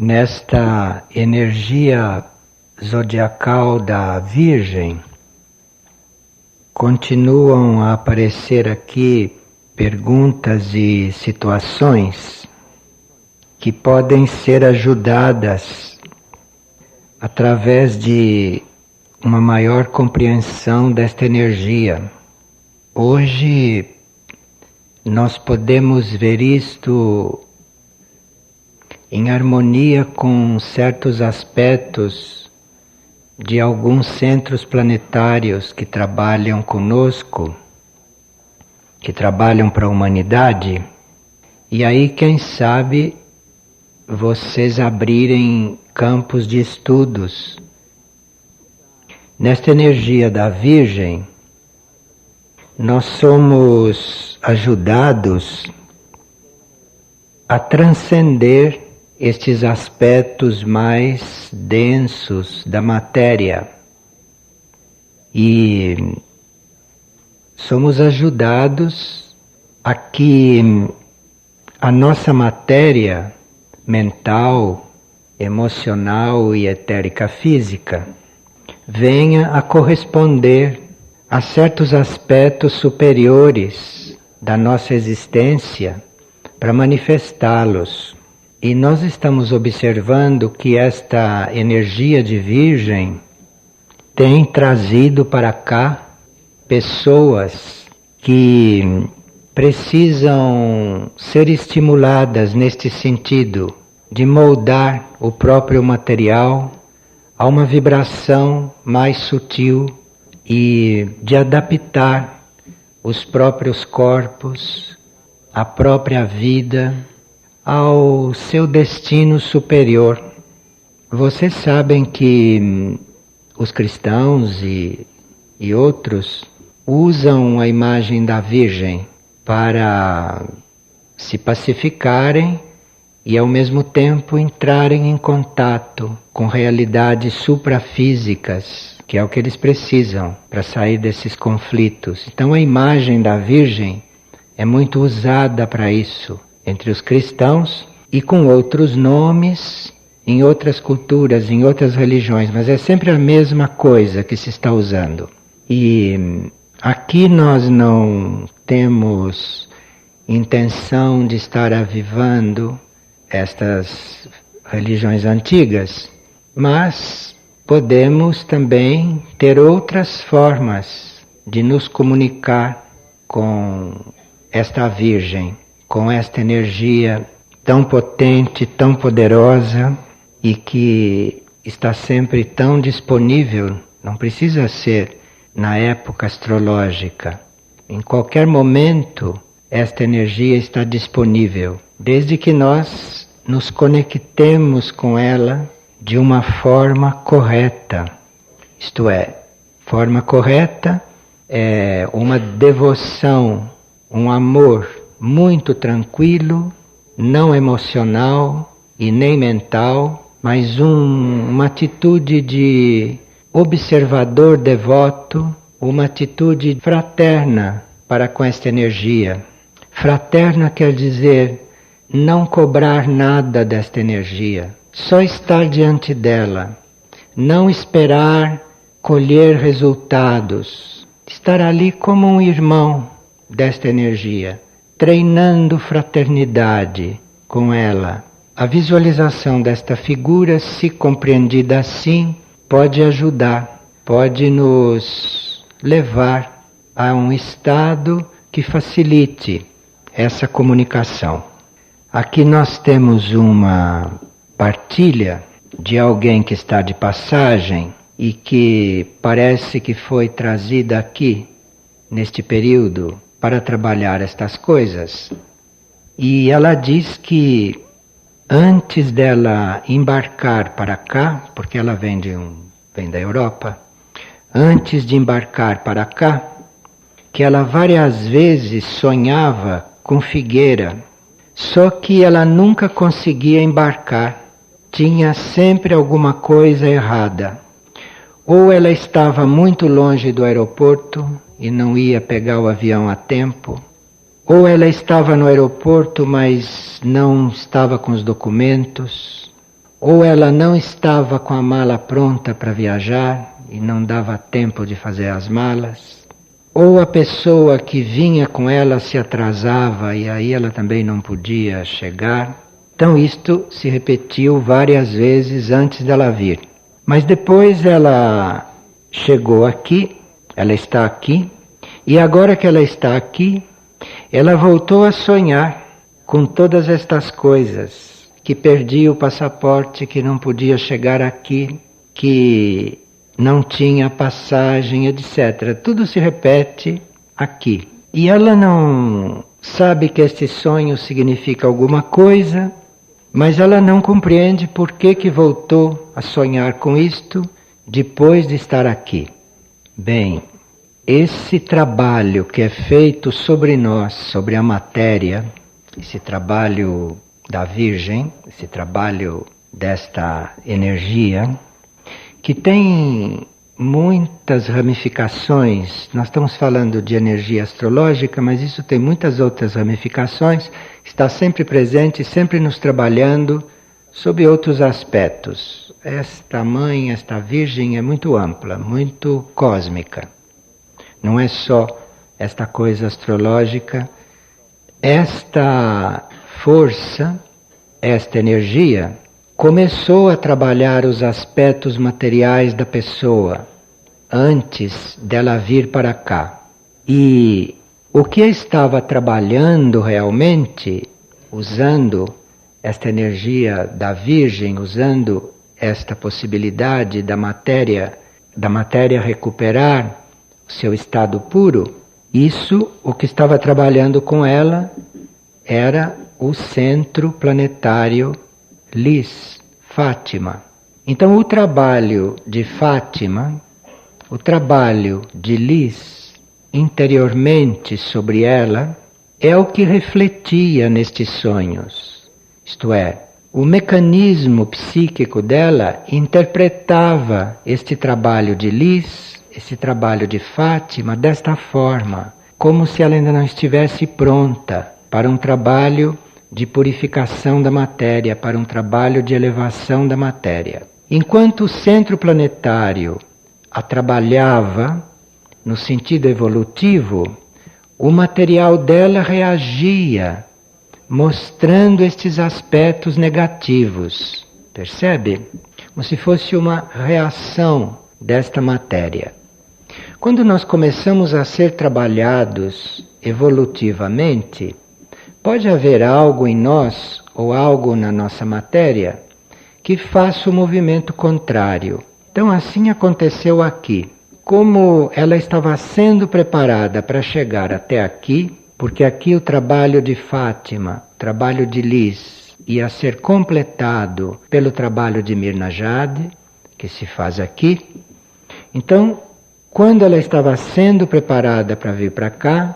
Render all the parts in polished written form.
Nesta energia zodiacal da Virgem, continuam a aparecer aqui perguntas e situações que podem ser ajudadas através de uma maior compreensão desta energia. Hoje nós podemos ver isto em harmonia com certos aspectos de alguns centros planetários que trabalham conosco, que trabalham para a humanidade, e aí quem sabe vocês abrirem campos de estudos. Nesta energia da Virgem, nós somos ajudados a transcender estes aspectos mais densos da matéria e somos ajudados a que a nossa matéria mental, emocional e etérica física venha a corresponder a certos aspectos superiores da nossa existência para manifestá-los. E nós estamos observando que esta energia de Virgem tem trazido para cá pessoas que precisam ser estimuladas neste sentido de moldar o próprio material a uma vibração mais sutil e de adaptar os próprios corpos, a própria vida ao seu destino superior. Vocês sabem que os cristãos e outros usam a imagem da Virgem para se pacificarem e ao mesmo tempo entrarem em contato com realidades suprafísicas, que é o que eles precisam para sair desses conflitos. Então a imagem da Virgem é muito usada para isso entre os cristãos e com outros nomes em outras culturas, em outras religiões, mas é sempre a mesma coisa que se está usando. E aqui nós não temos intenção de estar avivando estas religiões antigas, mas podemos também ter outras formas de nos comunicar com esta Virgem, com esta energia tão potente, tão poderosa e que está sempre tão disponível. Não precisa ser na época astrológica. Em qualquer momento esta energia está disponível, desde que nós nos conectemos com ela de uma forma correta. Isto é, forma correta é uma devoção, um amor muito tranquilo, não emocional e nem mental, mas uma atitude de observador devoto, uma atitude fraterna para com esta energia. Fraterna quer dizer não cobrar nada desta energia, só estar diante dela, não esperar colher resultados, estar ali como um irmão desta energia, treinando fraternidade com ela. A visualização desta figura, se compreendida assim, pode ajudar, pode nos levar a um estado que facilite essa comunicação. Aqui nós temos uma partilha de alguém que está de passagem e que parece que foi trazida aqui, neste período, para trabalhar estas coisas. E ela diz que antes dela embarcar para cá, porque ela vem da Europa, antes de embarcar para cá, que ela várias vezes sonhava com figueira, só que ela nunca conseguia embarcar, tinha sempre alguma coisa errada. Ou ela estava muito longe do aeroporto e não ia pegar o avião a tempo, ou ela estava no aeroporto, mas não estava com os documentos, ou ela não estava com a mala pronta para viajar e não dava tempo de fazer as malas, ou a pessoa que vinha com ela se atrasava e aí ela também não podia chegar. Então isto se repetiu várias vezes antes dela vir. Mas depois ela chegou aqui, ela está aqui, e agora que ela está aqui, ela voltou a sonhar com todas estas coisas, que perdia o passaporte, que não podia chegar aqui, que não tinha passagem, etc. Tudo se repete aqui. E ela não sabe que este sonho significa alguma coisa, mas ela não compreende por que voltou a sonhar com isto depois de estar aqui. Bem, esse trabalho que é feito sobre nós, sobre a matéria, esse trabalho da Virgem, esse trabalho desta energia, que tem muitas ramificações. Nós estamos falando de energia astrológica, mas isso tem muitas outras ramificações, está sempre presente, sempre nos trabalhando sob outros aspectos. Esta mãe, esta Virgem é muito ampla, muito cósmica. Não é só esta coisa astrológica. Esta força, esta energia, começou a trabalhar os aspectos materiais da pessoa antes dela vir para cá. E o que estava trabalhando realmente, usando esta energia da Virgem, usando esta possibilidade da matéria recuperar o seu estado puro, isso, o que estava trabalhando com ela, era o centro planetário Lis, Fátima. Então o trabalho de Fátima, o trabalho de Lis interiormente sobre ela, é o que refletia nestes sonhos. Isto é, o mecanismo psíquico dela interpretava este trabalho de Lis, esse trabalho de Fátima, desta forma, como se ela ainda não estivesse pronta para um trabalho de purificação da matéria, para um trabalho de elevação da matéria. Enquanto o centro planetário a trabalhava no sentido evolutivo, o material dela reagia, mostrando estes aspectos negativos. Percebe? Como se fosse uma reação desta matéria. Quando nós começamos a ser trabalhados evolutivamente, pode haver algo em nós, ou algo na nossa matéria, que faça o movimento contrário. Então assim aconteceu aqui. Como ela estava sendo preparada para chegar até aqui, porque aqui o trabalho de Fátima, o trabalho de Lis, ia ser completado pelo trabalho de Mirna Jade, que se faz aqui. Então, quando ela estava sendo preparada para vir para cá,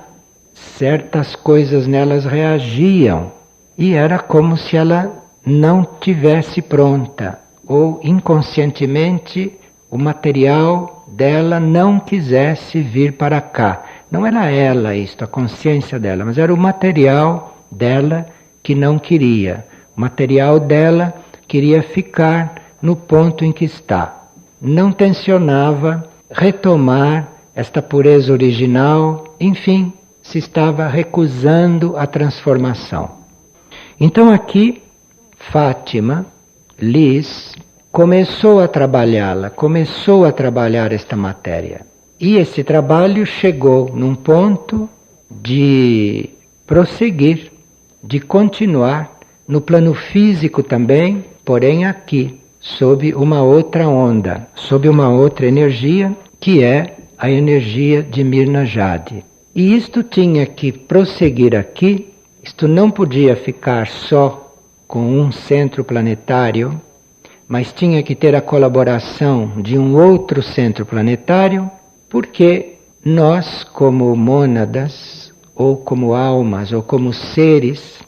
certas coisas nelas reagiam e era como se ela não tivesse pronta, ou inconscientemente o material dela não quisesse vir para cá. Não era ela isto, a consciência dela, mas era o material dela que não queria. O material dela queria ficar no ponto em que está. Não tensionava retomar esta pureza original, enfim, se estava recusando a transformação. Então aqui, Fátima, Lis, começou a trabalhá-la, começou a trabalhar esta matéria. E esse trabalho chegou num ponto de prosseguir, de continuar, no plano físico também, porém aqui, sob uma outra onda, sob uma outra energia, que é a energia de Mirna Jade. E isto tinha que prosseguir aqui, isto não podia ficar só com um centro planetário, mas tinha que ter a colaboração de um outro centro planetário, porque nós, como mônadas, ou como almas, ou como seres,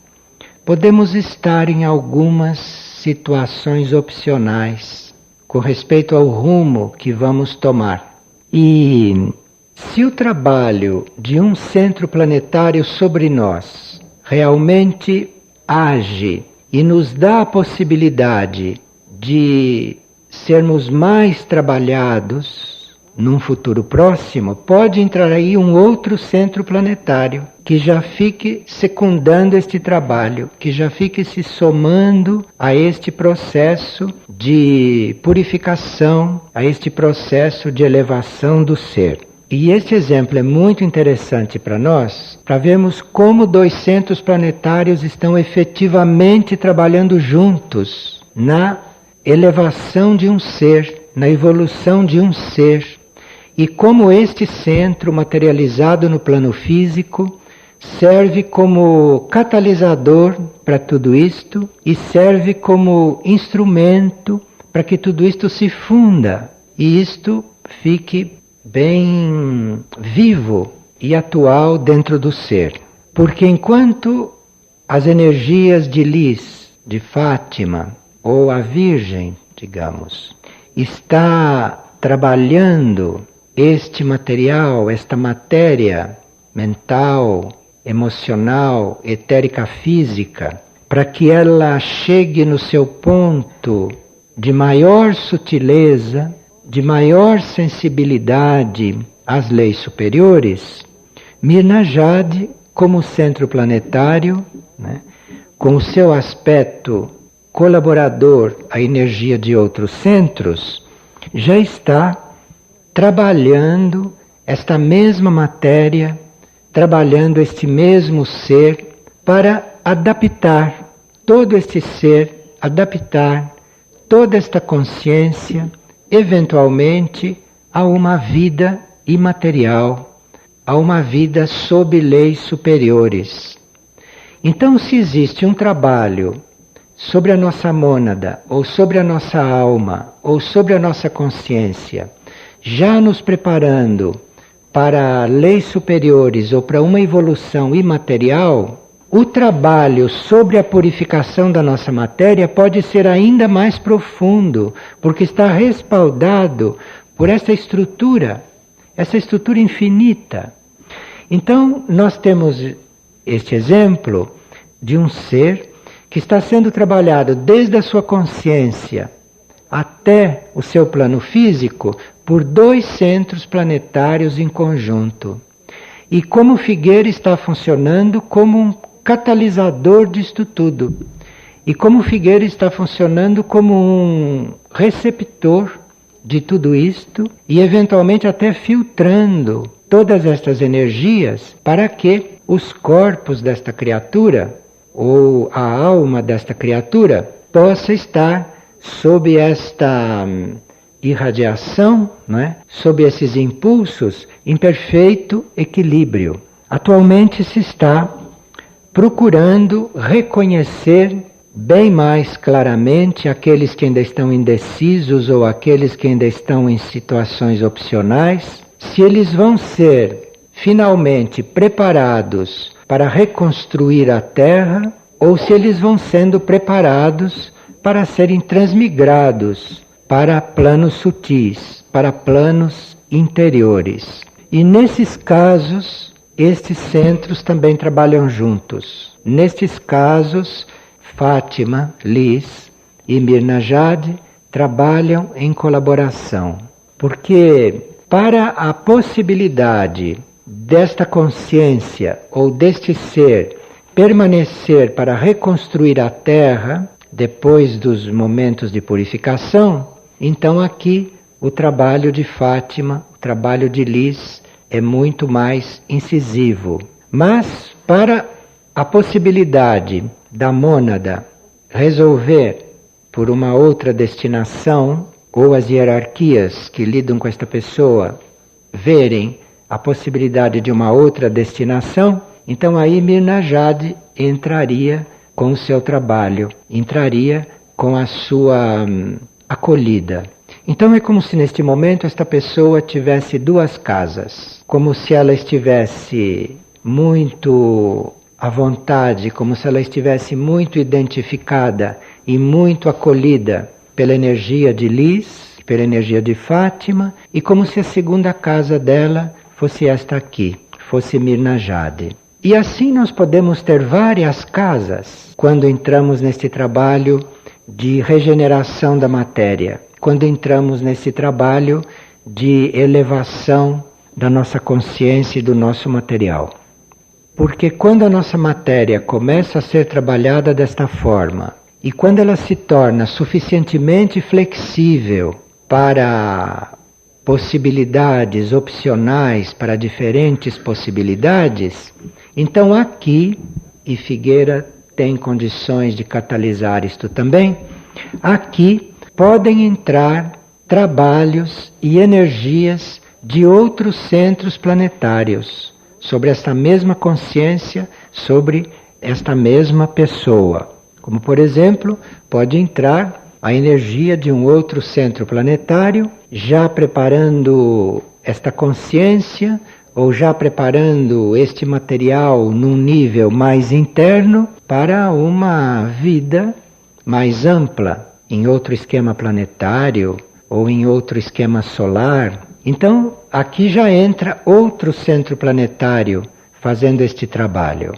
podemos estar em algumas situações opcionais com respeito ao rumo que vamos tomar. E se o trabalho de um centro planetário sobre nós realmente age e nos dá a possibilidade de sermos mais trabalhados num futuro próximo, pode entrar aí um outro centro planetário que já fique secundando este trabalho, que já fique se somando a este processo de purificação, a este processo de elevação do ser. E este exemplo é muito interessante para nós, para vermos como dois centros planetários estão efetivamente trabalhando juntos na elevação de um ser, na evolução de um ser. E como este centro materializado no plano físico serve como catalisador para tudo isto e serve como instrumento para que tudo isto se funda e isto fique bem vivo e atual dentro do ser. Porque enquanto as energias de Lis, de Fátima, ou a Virgem, digamos, está trabalhando este material, esta matéria mental, emocional, etérica, física, para que ela chegue no seu ponto de maior sutileza, de maior sensibilidade às leis superiores, Mirna Jade, como centro planetário, né, com o seu aspecto colaborador à energia de outros centros, já está trabalhando esta mesma matéria, trabalhando este mesmo ser para adaptar todo este ser, adaptar toda esta consciência, eventualmente, a uma vida imaterial, a uma vida sob leis superiores. Então, se existe um trabalho sobre a nossa mônada, ou sobre a nossa alma, ou sobre a nossa consciência, já nos preparando para leis superiores ou para uma evolução imaterial, o trabalho sobre a purificação da nossa matéria pode ser ainda mais profundo, porque está respaldado por essa estrutura infinita. Então, nós temos este exemplo de um ser que está sendo trabalhado desde a sua consciência até o seu plano físico por dois centros planetários em conjunto. E como Figueira está funcionando como um catalisador disto tudo. E como Figueira está funcionando como um receptor de tudo isto e eventualmente até filtrando todas estas energias para que os corpos desta criatura ou a alma desta criatura possa estar sob esta irradiação, não é? Sob esses impulsos em perfeito equilíbrio. Atualmente se está procurando reconhecer bem mais claramente aqueles que ainda estão indecisos ou aqueles que ainda estão em situações opcionais, se eles vão ser finalmente preparados para reconstruir a Terra ou se eles vão sendo preparados para serem transmigrados para planos sutis, para planos interiores. E nesses casos, estes centros também trabalham juntos. Nestes casos, Fátima, Lis e Mirna Jade trabalham em colaboração. Porque para a possibilidade desta consciência ou deste ser permanecer para reconstruir a Terra depois dos momentos de purificação, então aqui o trabalho de Fátima, o trabalho de Lis é muito mais incisivo. Mas para a possibilidade da mônada resolver por uma outra destinação, ou as hierarquias que lidam com esta pessoa verem a possibilidade de uma outra destinação, então aí Mirna Jade entraria com o seu trabalho, entraria com a sua acolhida. Então é como se neste momento esta pessoa tivesse duas casas, como se ela estivesse muito à vontade, como se ela estivesse muito identificada e muito acolhida pela energia de Lis, pela energia de Fátima, e como se a segunda casa dela fosse esta aqui, fosse Mirna Jade. E assim nós podemos ter várias casas quando entramos neste trabalho de regeneração da matéria, quando entramos nesse trabalho de elevação da nossa consciência e do nosso material. Porque quando a nossa matéria começa a ser trabalhada desta forma, e quando ela se torna suficientemente flexível para possibilidades opcionais, para diferentes possibilidades, então aqui, e Figueira tem condições de catalisar isto também, aqui podem entrar trabalhos e energias de outros centros planetários, sobre esta mesma consciência, sobre esta mesma pessoa. Como, por exemplo, pode entrar a energia de um outro centro planetário, já preparando esta consciência, ou já preparando este material num nível mais interno para uma vida mais ampla, em outro esquema planetário ou em outro esquema solar. Então, aqui já entra outro centro planetário fazendo este trabalho.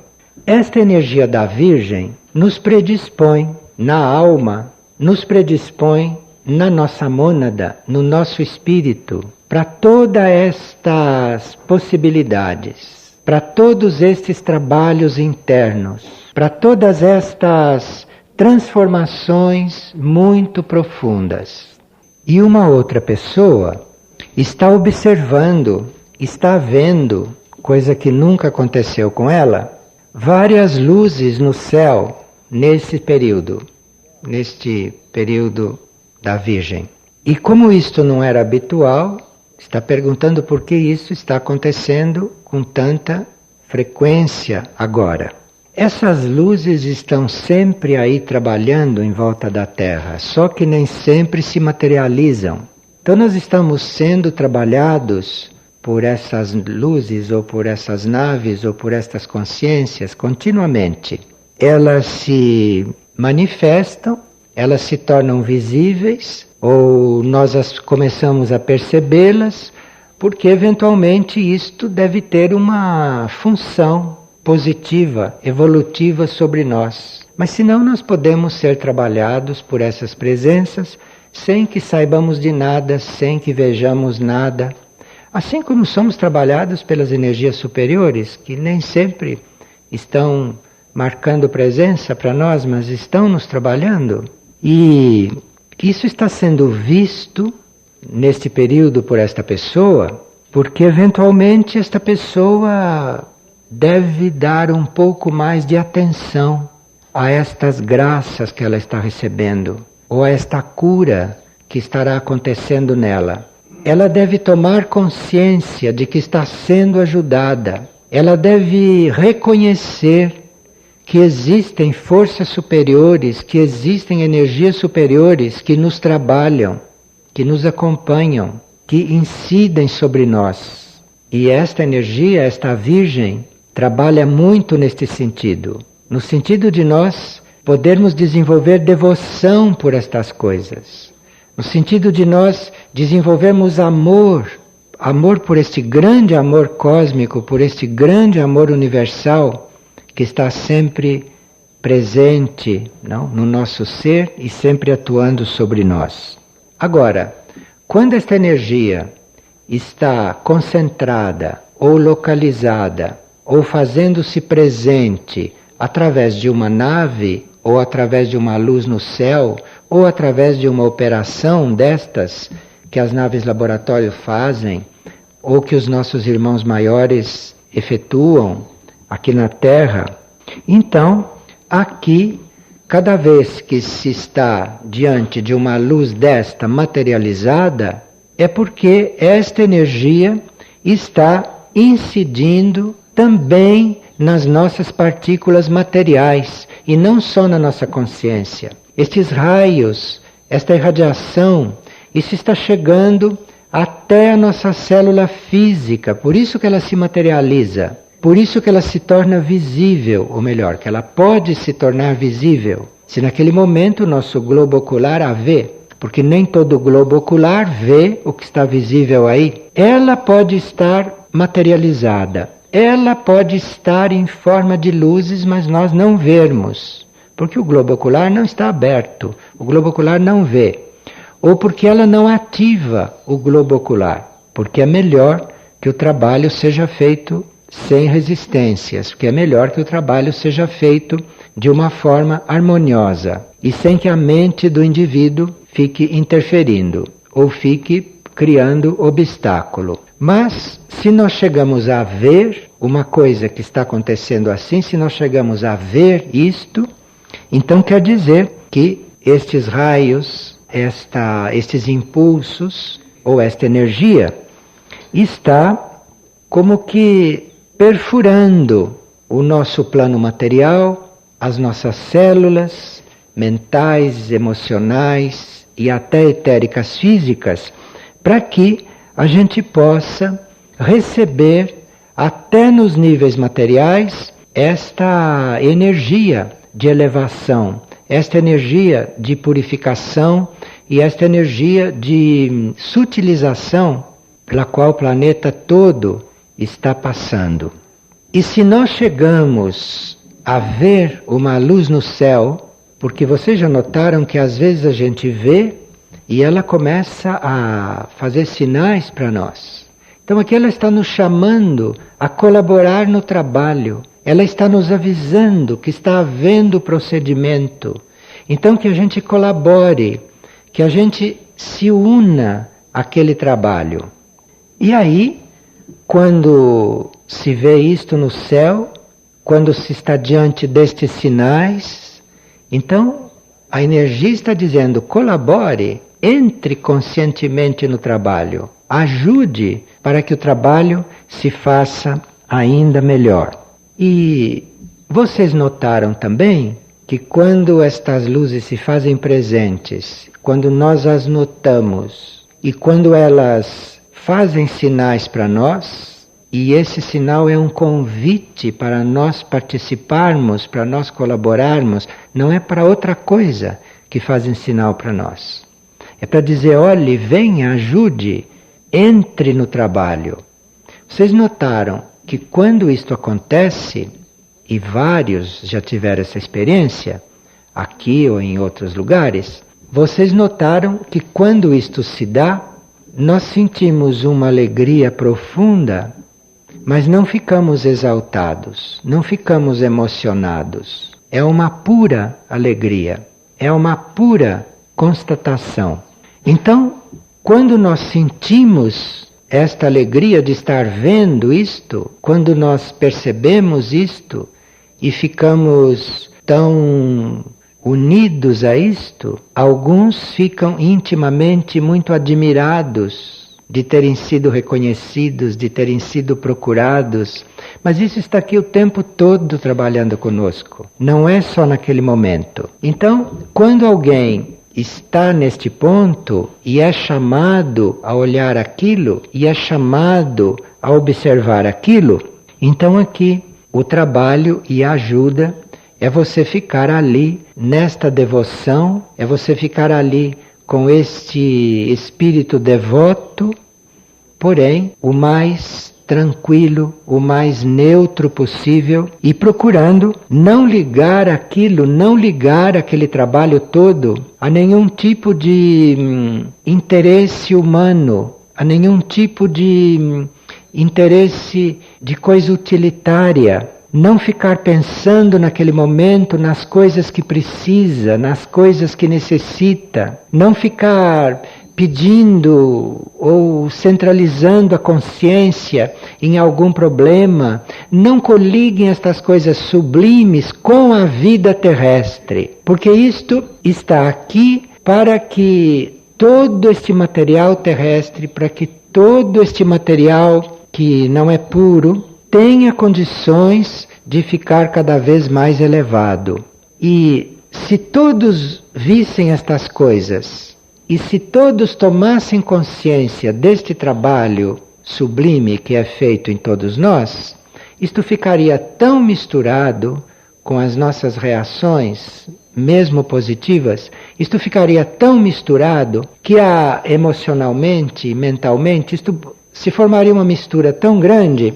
Esta energia da Virgem nos predispõe na alma, nos predispõe na nossa mônada, no nosso espírito, para todas estas possibilidades, para todos estes trabalhos internos, para todas estas transformações muito profundas. E uma outra pessoa está observando, está vendo, coisa que nunca aconteceu com ela, várias luzes no céu neste período da Virgem. E como isto não era habitual, está perguntando por que isso está acontecendo com tanta frequência agora. Essas luzes estão sempre aí trabalhando em volta da Terra, só que nem sempre se materializam. Então nós estamos sendo trabalhados por essas luzes, ou por essas naves, ou por estas consciências continuamente. Elas se manifestam, elas se tornam visíveis, ou nós começamos a percebê-las, porque eventualmente isto deve ter uma função positiva, evolutiva sobre nós. Mas senão nós podemos ser trabalhados por essas presenças sem que saibamos de nada, sem que vejamos nada. Assim como somos trabalhados pelas energias superiores, que nem sempre estão marcando presença para nós, mas estão nos trabalhando. E isso está sendo visto neste período por esta pessoa, porque eventualmente esta pessoa deve dar um pouco mais de atenção a estas graças que ela está recebendo, ou a esta cura que estará acontecendo nela. Ela deve tomar consciência de que está sendo ajudada. Ela deve reconhecer que existem forças superiores, que existem energias superiores que nos trabalham, que nos acompanham, que incidem sobre nós. E esta energia, esta Virgem, trabalha muito neste sentido, no sentido de nós podermos desenvolver devoção por estas coisas, no sentido de nós desenvolvermos amor por este grande amor cósmico, por este grande amor universal que está sempre presente, não, no nosso ser e sempre atuando sobre nós. Agora, quando esta energia está concentrada ou localizada ou fazendo-se presente através de uma nave, ou através de uma luz no céu, ou através de uma operação destas que as naves laboratório fazem, ou que os nossos irmãos maiores efetuam aqui na Terra, então, aqui, cada vez que se está diante de uma luz desta materializada, é porque esta energia está incidindo também nas nossas partículas materiais e não só na nossa consciência. Estes raios, esta irradiação, isso está chegando até a nossa célula física, por isso que ela se materializa, por isso que ela se torna visível, ou melhor, que ela pode se tornar visível, se naquele momento o nosso globo ocular a vê, porque nem todo globo ocular vê o que está visível aí. Ela pode estar materializada, ela pode estar em forma de luzes, mas nós não vermos, porque o globo ocular não está aberto, o globo ocular não vê, ou porque ela não ativa o globo ocular, porque é melhor que o trabalho seja feito sem resistências, porque é melhor que o trabalho seja feito de uma forma harmoniosa e sem que a mente do indivíduo fique interferindo ou fique criando obstáculo. Mas se nós chegamos a ver uma coisa que está acontecendo assim, se nós chegamos a ver isto, então quer dizer que estes raios, estes impulsos ou esta energia está como que perfurando o nosso plano material, as nossas células mentais, emocionais e até etéricas físicas, para que a gente possa receber até nos níveis materiais esta energia de elevação, esta energia de purificação e esta energia de sutilização pela qual o planeta todo está passando. E se nós chegamos a ver uma luz no céu, porque vocês já notaram que às vezes a gente vê e ela começa a fazer sinais para nós. Então aqui ela está nos chamando a colaborar no trabalho, ela está nos avisando que está havendo procedimento. Então que a gente colabore, que a gente se una àquele trabalho. E aí, quando se vê isto no céu, quando se está diante destes sinais, então a energia está dizendo: colabore, entre conscientemente no trabalho, ajude para que o trabalho se faça ainda melhor. E vocês notaram também que quando estas luzes se fazem presentes, quando nós as notamos e quando elas fazem sinais para nós, e esse sinal é um convite para nós participarmos, para nós colaborarmos, não é para outra coisa que fazem sinal para nós. É para dizer: olhe, venha, ajude, entre no trabalho. Vocês notaram que quando isto acontece, e vários já tiveram essa experiência, aqui ou em outros lugares, vocês notaram que quando isto se dá, nós sentimos uma alegria profunda, mas não ficamos exaltados, não ficamos emocionados. É uma pura alegria, é uma pura constatação. Então, quando nós sentimos esta alegria de estar vendo isto, quando nós percebemos isto e ficamos tão unidos a isto, alguns ficam intimamente muito admirados de terem sido reconhecidos, de terem sido procurados. Mas isso está aqui o tempo todo trabalhando conosco, não é só naquele momento. Então, quando alguém está neste ponto e é chamado a olhar aquilo, e é chamado a observar aquilo, então aqui o trabalho e a ajuda é você ficar ali nesta devoção, é você ficar ali com este espírito devoto, porém o mais tranquilo, o mais neutro possível, e procurando não ligar aquilo, não ligar aquele trabalho todo a nenhum tipo de interesse humano, a nenhum tipo de interesse de coisa utilitária. Não ficar pensando naquele momento nas coisas que precisa, nas coisas que necessita. Não ficar pedindo ou centralizando a consciência em algum problema. Não coliguem estas coisas sublimes com a vida terrestre, porque isto está aqui para que todo este material terrestre, para que todo este material que não é puro, tenha condições de ficar cada vez mais elevado. E se todos vissem estas coisas, e se todos tomassem consciência deste trabalho sublime que é feito em todos nós, isto ficaria tão misturado com as nossas reações, mesmo positivas, isto ficaria tão misturado que emocionalmente, mentalmente, isto se formaria uma mistura tão grande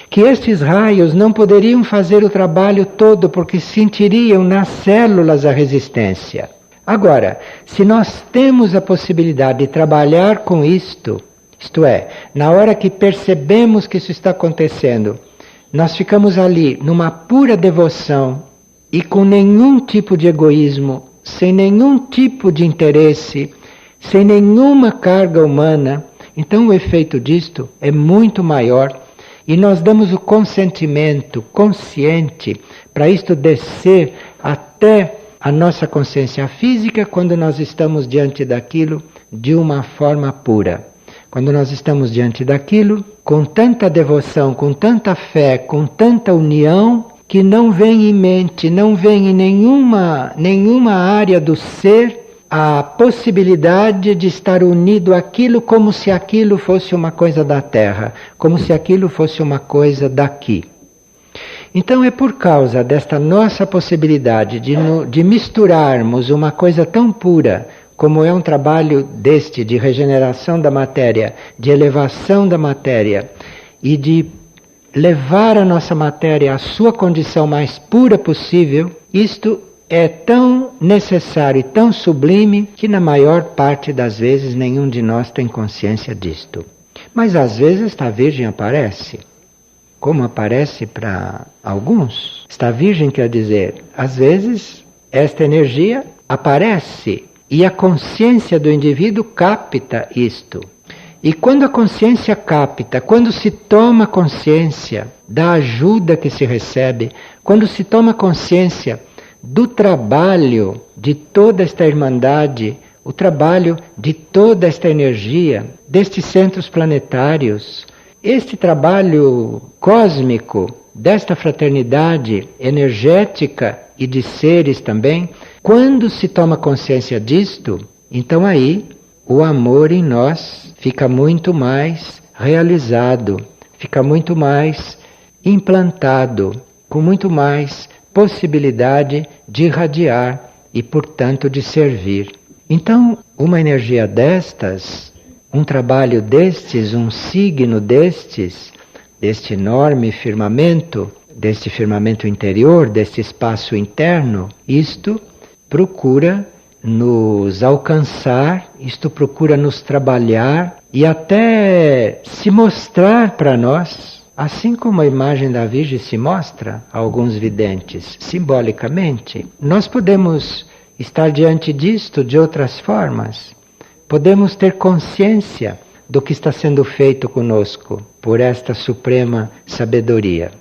que estes raios não poderiam fazer o trabalho todo porque sentiriam nas células a resistência. Agora, se nós temos a possibilidade de trabalhar com isto é, na hora que percebemos que isso está acontecendo, nós ficamos ali numa pura devoção e com nenhum tipo de egoísmo, sem nenhum tipo de interesse, sem nenhuma carga humana, então o efeito disto é muito maior e nós damos o consentimento consciente para isto descer até a nossa consciência física quando nós estamos diante daquilo de uma forma pura. Quando nós estamos diante daquilo com tanta devoção, com tanta fé, com tanta união, que não vem em mente, não vem em nenhuma área do ser a possibilidade de estar unido àquilo como se aquilo fosse uma coisa da terra, como se aquilo fosse uma coisa daqui. Então é por causa desta nossa possibilidade de misturarmos uma coisa tão pura como é um trabalho deste de regeneração da matéria, de elevação da matéria e de levar a nossa matéria à sua condição mais pura possível, isto é tão necessário e tão sublime que na maior parte das vezes nenhum de nós tem consciência disto. Mas às vezes esta Virgem aparece, como aparece para alguns. Esta Virgem quer dizer, às vezes esta energia aparece e a consciência do indivíduo capta isto. E quando a consciência capta, quando se toma consciência da ajuda que se recebe, quando se toma consciência do trabalho de toda esta irmandade, o trabalho de toda esta energia, destes centros planetários, este trabalho cósmico, desta fraternidade energética e de seres também, quando se toma consciência disto, então aí o amor em nós fica muito mais realizado, fica muito mais implantado, com muito mais possibilidade de irradiar e, portanto, de servir. Então, uma energia destas, um trabalho destes, um signo destes, deste enorme firmamento, deste firmamento interior, deste espaço interno, isto procura nos alcançar, isto procura nos trabalhar e até se mostrar para nós, assim como a imagem da Virgem se mostra a alguns videntes, simbolicamente. Nós podemos estar diante disto de outras formas, podemos ter consciência do que está sendo feito conosco por esta suprema sabedoria.